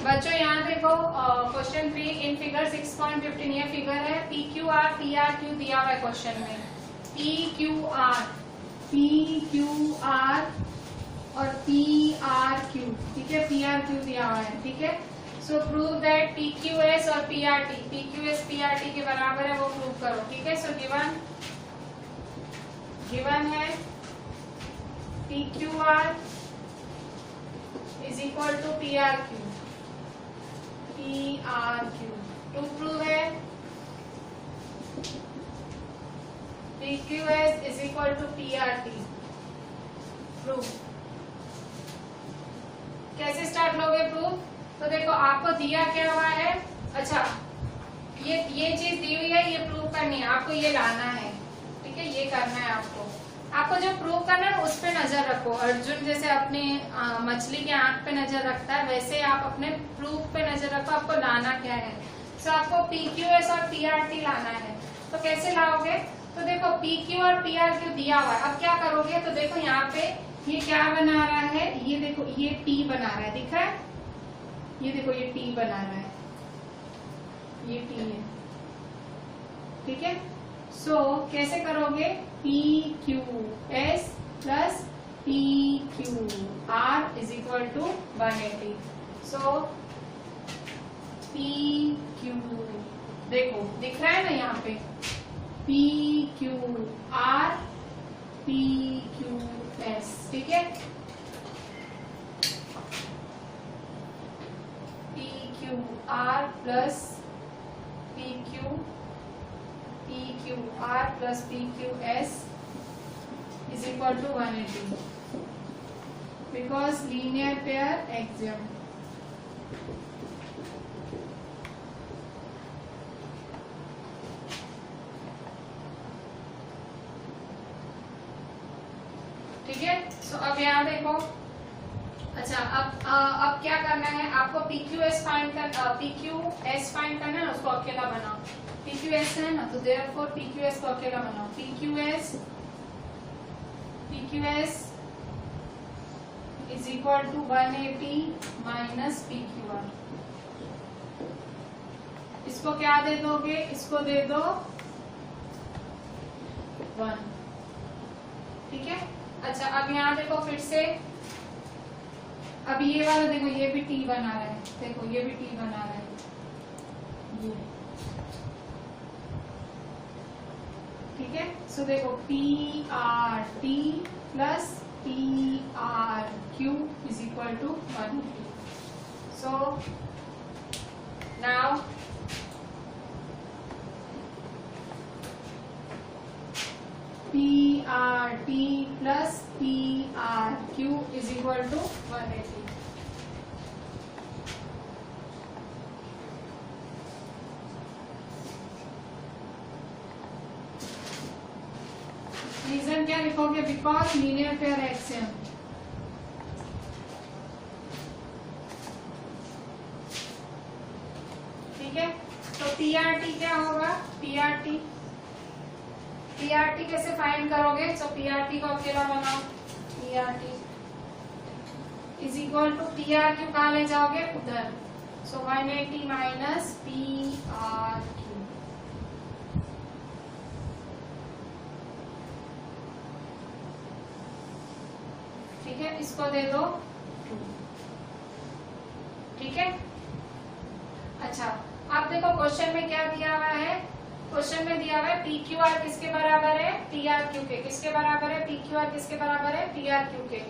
बच्चों यहाँ देखो क्वेश्चन 3 इन फिगर 6.15, ये फिगर है PQR PRQ दिया हुआ है क्वेश्चन में, PQR और PRQ, ठीक है, PRQ दिया हुआ है, ठीक है, सो प्रूव दैट PQS और PQS PRT के बराबर है, वो प्रूव करो, ठीक है। सो गिवन है PQR is equal to PRQ, to prove है PQS is equal to PRT, proof. कैसे स्टार्ट लोगे प्रूफ, तो देखो आपको दिया क्या हुआ है, अच्छा ये चीज दी हुई है, ये प्रूव करनी है, आपको ये लाना है, ठीक है, ये करना है आपको जो प्रूव करना है उस पे नजर रखो। अर्जुन जैसे अपने मछली के आंख पे नजर रखता है, वैसे आप अपने प्रूफ पे नजर रखो, आपको लाना क्या है। सो आपको PQS और PRT लाना है, तो कैसे लाओगे, तो देखो PQ और PRQ दिया हुआ है, अब क्या करोगे, तो देखो यहाँ पे ये क्या बना रहा है, ये देखो ये T बना रहा है, दिख रहा है, ये देखो ये T बना रहा है, ये T है, ठीक है। सो कैसे करोगे, PQS plus PQR is equal to 180, so PQ देखो दिख रहा है ना यहाँ पे, PQR PQS, ठीक है, PQR plus PQ PQR plus PQS is equal to 180 because linear pair axiom. ठीक है, सो अब यहाँ देखो, अच्छा अब क्या करना है आपको, PQS फाइंड करना है ना, उसको अकेला बनाओ। PQS है ना, तो देयरफॉर PQS को अकेला बनाओ। PQS is equal to 180 minus PQR। इसको क्या दे दोगे, इसको दे दो 1। ठीक है, अच्छा अब यहाँ देखो फिर से, अब ये वाला देखो, ये भी T बना रहा है, देखो ये भी T बना रहा है, ये ठीक है। सो देखो PRT plus PRQ is equal to 180। So now PRT plus PRQ is equal to 180। Reason क्या लिखोगे, बिकॉज लीनियर पेयर एक्सियम। ठीक है, तो PRT क्या होगा, PRT कैसे फाइंड करोगे, सो PRT को अकेला बनाओ। PRT is equal to PRQ कहाँ ले जाओगे, उधर, सो 180 माइनस PRQ। ठीक है, इसको दे दो 2। ठीक है, अच्छा अब देखो क्वेश्चन में क्या दिया हुआ है, क्वेश्चन में दिया हुआ है PQR किसके बराबर है, PRQ के। किसके बराबर है, PQR किसके बराबर है, PRQ के।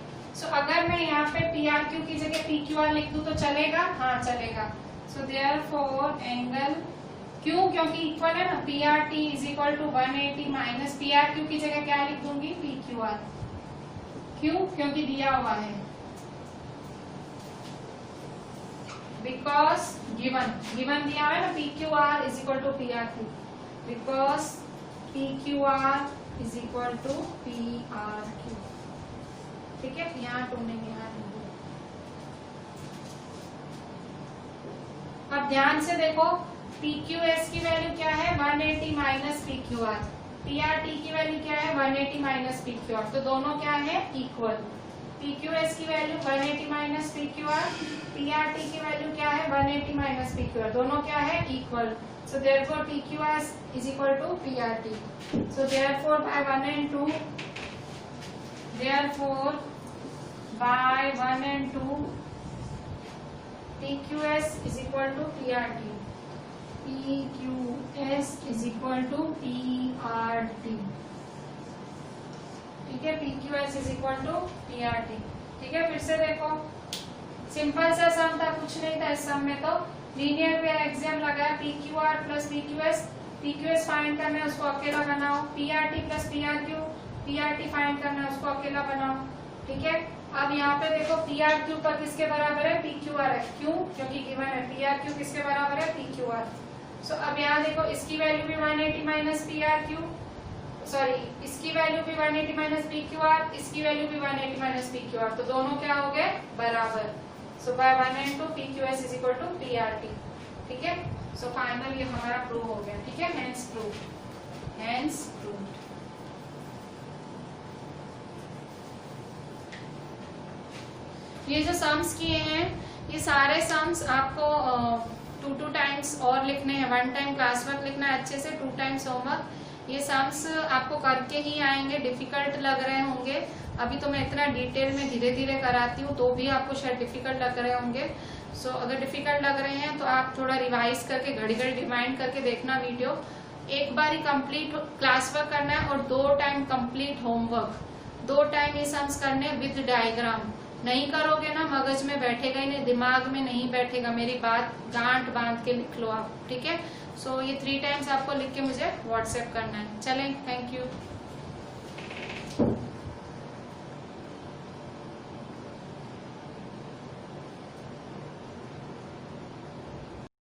सो अगर मैं यहाँ पे PRQ की जगह PQR लिख दूं तो चलेगा, हाँ चलेगा। सो देयरफॉर एंगल क्यों, क्योंकि इक्वल है ना, PRT is equal to 180 minus PRQ की जगह क्या लिख दूंगी, PQR। क्यों, क्योंकि दिया हुआ है, बिकॉज गिवन दिया हुआ है ना, PQR is equal to PRQ, because PQR is equal to PRQ। ठीक है, यहाँ 2 नहीं, यहाँ नहीं। अब ध्यान से देखो, PQS की वैल्यू क्या है, 180 माइनस PQR। PRT की वैल्यू क्या है, 180 माइनस PQR, तो दोनों क्या है, इक्वल। PQS की वैल्यू 180 माइनस PQR, PRT की वैल्यू क्या है, 180 माइनस PQR, दोनों क्या है, equal. So therefore PQS is equal to PRT. So therefore by 1 and 2, PQS is equal to PRT. PQS is equal to PRT। ठीक है, PQS is equal to PRT। ठीक है, फिर से देखो, सिंपल सा सम था, कुछ नहीं था इस सम में, तो लीनियर पेयर एक्सियम लगाया, PQR प्लस PQS फाइंड करना है, उसको अकेला बनाओ। PRT प्लस PRT फाइंड करना है, उसको अकेला बनाओ। ठीक है, अब यहाँ पे देखो PRQ पर किसके बराबर है, PQR है। क्यों, क्योंकि गिवन है PRQ किसके बराबर है, PQR। सो अब यहाँ देखो, इसकी वैल्यू भी 180 माइनस PRQ, सॉरी इसकी वैल्यू भी 180 माइनस PQR, इसकी वैल्यू भी 180 माइनस PQR, तो दोनों क्या हो गए, बराबर। So by 1 and 2 PQS is equal to PRT। ठीक है, सो फाइनल ये हमारा प्रूव हो गया। ठीक है, हेंस प्रूव। ये जो सम्स किए हैं, ये सारे सम्स आपको 2 टाइम्स और लिखने हैं, 1 टाइम क्लास वर्क लिखना है अच्छे से, 2 टाइम्स होमवर्क। ये सम्स आपको करके ही आएंगे, डिफिकल्ट लग रहे होंगे, अभी तो मैं इतना डिटेल में धीरे धीरे कराती हूँ, तो भी आपको शायद डिफिकल्ट लग रहे होंगे। सो अगर डिफिकल्ट लग रहे हैं तो आप थोड़ा रिवाइज करके, घड़ी घड़ी रिमाइंड करके देखना वीडियो। एक बार ही कंप्लीट क्लास वर्क करना है और 2 टाइम कंप्लीट होमवर्क, 2 टाइम ये सम्स करने विद डायग्राम। नहीं करोगे ना, मगज में बैठेगा ही नहीं, दिमाग में नहीं बैठेगा, मेरी बात गांठ बांध के लिख लो आप। ठीक है, सो ये 3 टाइम्स आपको लिख के मुझे व्हाट्सएप करना है। चलें, थैंक यू।